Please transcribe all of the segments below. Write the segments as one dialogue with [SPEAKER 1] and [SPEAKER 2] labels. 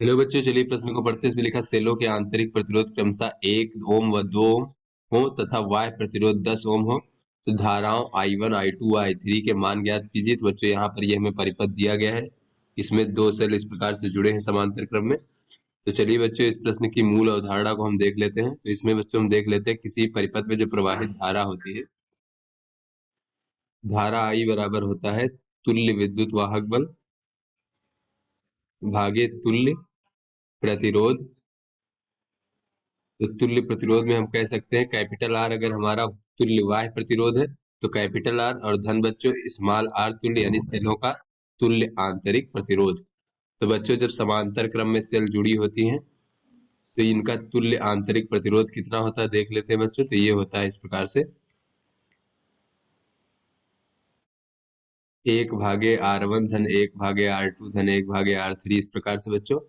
[SPEAKER 1] Hello बच्चों, चलिए प्रश्न को पढ़ते हैं। इसमें लिखा सेलों के आंतरिक प्रतिरोध क्रमशः 1 ओम व 2 ओम हो तथा बाह्य प्रतिरोध 10 ओम हो तो धाराओं I1, I2 व I3 के मान ज्ञात कीजिए। तो बच्चों यहाँ पर ये हमें परिपथ दिया गया है। इसमें दो सेल इस प्रकार से जुड़े हैं समांतर क्रम में। तो चलिए बच्चों इस प्रश्न की मूल अवधारणा को हम देख लेते हैं। तो इसमें बच्चों हम देख लेते हैं किसी परिपथ में जो प्रवाहित धारा होती है, धारा I बराबर होता है तुल्य विद्युत वाहक बल भागे तुल्य प्रतिरोध। तो तुल्य प्रतिरोध में हम कह सकते हैं कैपिटल आर अगर हमारा तुल्य बाह्य प्रतिरोध है तो कैपिटल आर, और धन बच्चों स्मॉल आर तुल्य यानी सेलों का तुल्य आंतरिक प्रतिरोध। तो बच्चों जब समांतर क्रम में सेल जुड़ी होती हैं तो इनका तुल्य आंतरिक प्रतिरोध कितना होता है देख लेते हैं बच्चों। तो ये होता है इस प्रकार से 1/R1 धन 1/R2 धन 1/R3 इस प्रकार से बच्चों।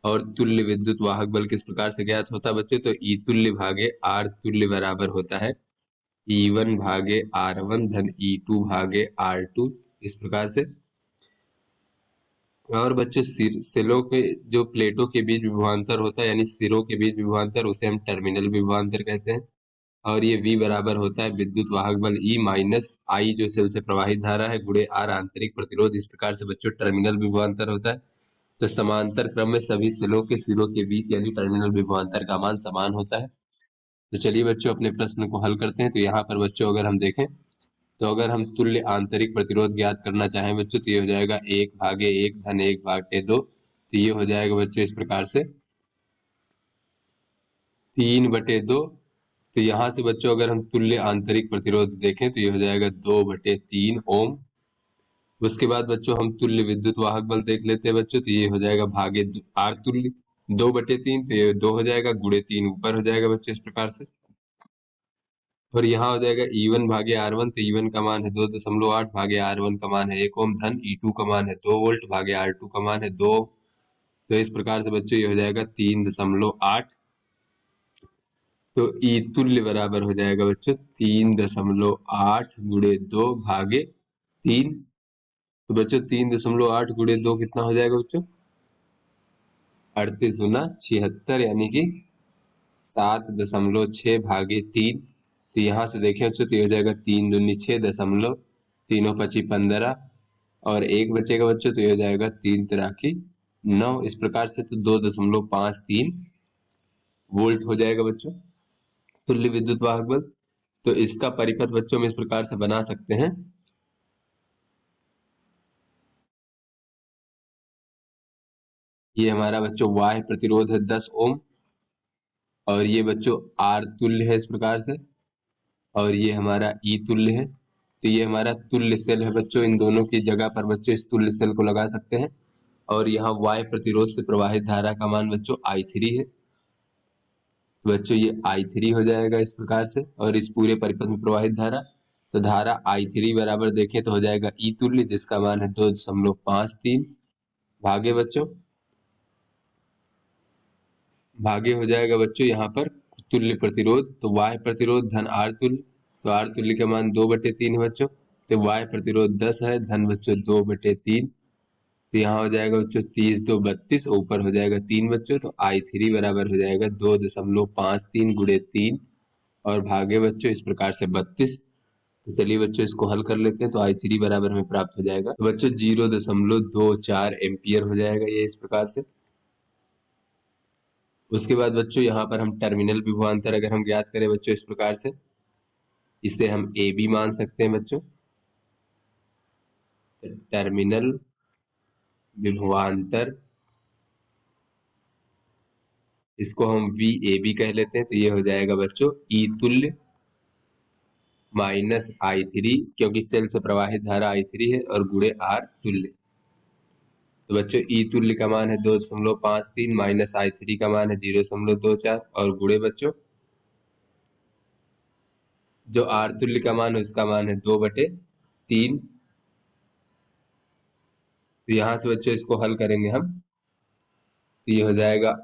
[SPEAKER 1] और तुल्य विद्युत वाहक बल किस प्रकार से ज्ञात होता है बच्चों। तो ई तुल्य भागे आर तुल्य बराबर होता है E1/R1 धन E2/R2 इस प्रकार से। और बच्चों सेलों के जो प्लेटों के बीच विभवांतर होता है यानी सिरों के बीच विभवांतर, उसे हम टर्मिनल विभवांतर कहते हैं। और ये V बराबर होता है विद्युत वाहक बल E माइनस I जो सेल से प्रवाहित धारा है गुणे R आंतरिक प्रतिरोध। इस प्रकार से बच्चों टर्मिनल विभवांतर होता है। तो समांतर क्रम में सभी सेलों के सिरों के बीच यानी टर्मिनल विभवांतर का मान समान होता है। तो चलिए बच्चों अपने प्रश्न को हल करते हैं। तो यहाँ पर बच्चों अगर हम देखें तो अगर हम तुल्य आंतरिक प्रतिरोध ज्ञात करना चाहें बच्चों तो ये हो जाएगा 1/1 धन 1/2। तो ये हो जाएगा बच्चों इस प्रकार से 3/2। तो यहाँ से बच्चों अगर हम तुल्य आंतरिक प्रतिरोध देखें तो ये हो जाएगा 2/3 ओम। उसके बाद बच्चों हम तुल्य विद्युत वाहक बल देख लेते हैं बच्चों। तो ये हो जाएगा भागे आर तुल्य 2/3। तो ये 2 हो जाएगा गुणे 3 ऊपर हो जाएगा बच्चों इस प्रकार से। और यहाँ हो जाएगा E1/R1। तो E1 का मान है 2.8 भागे R1 का मान है 1 ओम धन E2 का मान है 2 वोल्ट भागे R2 का मान है 2 ओम। तो इस प्रकार से बच्चों ये हो जाएगा 3.8। तो ई तुल्य बराबर हो जाएगा बच्चों 3.8 गुणे 2 भागे 3। तो बच्चों 3.8 गुणे 2 कितना हो जाएगा बच्चों 38 गुना 76 यानी कि 7.6 भागे 3। तो यहाँ से देखें बच्चों तो ये हो जाएगा 3 दूनी 6 दशमलव 3×5 = 15 और एक बचेगा बच्चों। तो ये हो जाएगा 3 तिराकी 9 इस प्रकार से। तो 2.53 वोल्ट हो जाएगा बच्चों तुल्य विद्युत वाहक बल। तो इसका परिपथ बच्चों हम इस प्रकार से बना सकते हैं। ये हमारा बच्चों बाह्य प्रतिरोध है 10 ओम और ये बच्चों आर तुल्य है इस प्रकार से, और ये हमारा ई तुल्य है। तो ये हमारा तुल्य सेल है बच्चों। इन दोनों की जगह पर बच्चों इस तुल्य सेल को लगा सकते हैं। और यहाँ बाह्य प्रतिरोध से प्रवाहित धारा का मान बच्चों I3 है। तो बच्चों ये I3 हो जाएगा इस प्रकार से। और इस पूरे परिपथ में प्रवाहित धारा, तो धारा I3 बराबर देखें तो हो जाएगा ई तुल्य जिसका मान है 2.53 भागे बच्चों भागे हो जाएगा बच्चों यहाँ पर तुल्य प्रतिरोध। तो बाह्य प्रतिरोध धन आर तुल्य। तो आर तुल्य का मान 2/3 है बच्चों। तो बाह्य प्रतिरोध 10 है धन बच्चों 2/3। तो यहाँ हो जाएगा बच्चों 30 2 32 ऊपर हो जाएगा 3 बच्चों। तो I3 बराबर हो जाएगा 2.53 गुणे 3 और भागे बच्चों इस प्रकार से 32। तो चलिए बच्चों इसको हल कर लेते हैं। तो I3 बराबर हमें प्राप्त हो जाएगा तो बच्चों 0.24 एम्पियर हो जाएगा ये इस प्रकार से। उसके बाद बच्चों यहाँ पर हम टर्मिनल विभवांतर अगर हम ज्ञात करें बच्चों इस प्रकार से, इसे हम ए बी मान सकते हैं बच्चों। तो टर्मिनल विभवांतर इसको हम वी ए बी कह लेते हैं। तो ये हो जाएगा बच्चों ई तुल्य माइनस I3 क्योंकि सेल से प्रवाहित धारा I3 है और गुणे आर तुल्य। तो बच्चों ई तुल्य का मान है 2.53 माइनस I3 का मान है 0.24 और गुणे बच्चों जो आर तुल्य का मान है उसका मान है 2/3। तो यहाँ से बच्चों इसको हल करेंगे हम तो ये हो जाएगा।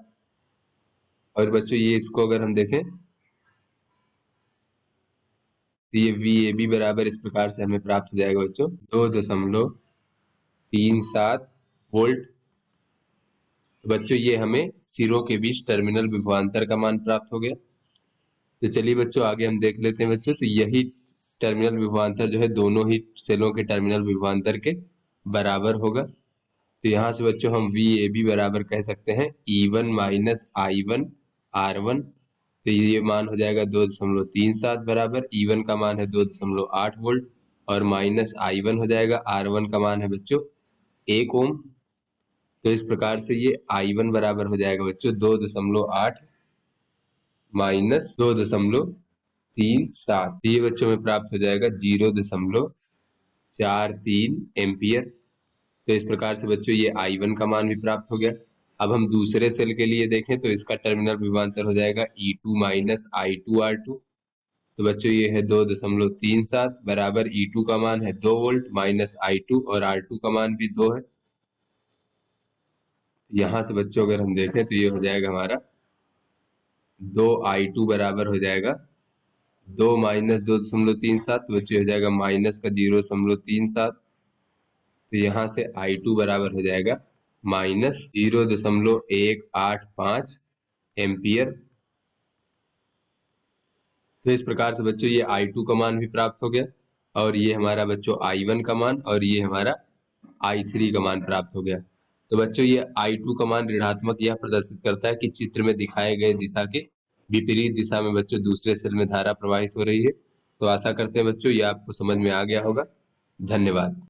[SPEAKER 1] और बच्चों ये इसको अगर हम देखें तो ये वी ए बी बराबर इस प्रकार से हमें प्राप्त हो जाएगा बच्चों 2.37 वोल्ट तो बच्चों ये हमें सिरों के बीच टर्मिनल विभवांतर का मान प्राप्त हो गया। तो चलिए बच्चों आगे हम देख लेते हैं बच्चों। तो यही टर्मिनल विभवांतर जो है दोनों ही सेलों के टर्मिनल विभवांतर के बराबर होगा। तो यहाँ से बच्चों हम वी ए बी बराबर कह सकते हैं E1 माइनस I1 R1। तो ये मान हो जाएगा 2.37 बराबर E1 का मान है 2.8 वोल्ट और माइनस I1 हो जाएगा R1 का मान है बच्चों 1 ओम। तो इस प्रकार से ये I1 बराबर हो जाएगा बच्चों 2.8 माइनस 2.37। ये बच्चों में प्राप्त हो जाएगा 0.43 एम्पियर। तो इस प्रकार से बच्चों ये I1 का मान भी प्राप्त हो गया। अब हम दूसरे सेल के लिए देखें तो इसका टर्मिनल विभवांतर हो जाएगा E2 माइनस I2 R2। तो बच्चों ये है 2.37 बराबर E2 का मान है 2 वोल्ट माइनस I2 और R2 का मान भी 2 है। यहाँ से बच्चों अगर हम देखें तो ये हो जाएगा हमारा 2I2 बराबर हो जाएगा 2 माइनस 2.37। तो बच्चों हो जाएगा माइनस का 0.37। तो यहाँ से I2 बराबर हो जाएगा माइनस 0.185 एम्पियर। तो इस प्रकार से बच्चों ये I2 का मान भी प्राप्त हो गया और ये हमारा बच्चों I1 का मान और ये हमारा I3 का मान प्राप्त हो गया। तो बच्चों ये I2 का मान ऋणात्मक यह प्रदर्शित करता है कि चित्र में दिखाए गए दिशा के विपरीत दिशा में बच्चों दूसरे सेल में धारा प्रवाहित हो रही है। तो आशा करते हैं बच्चों ये आपको समझ में आ गया होगा। धन्यवाद।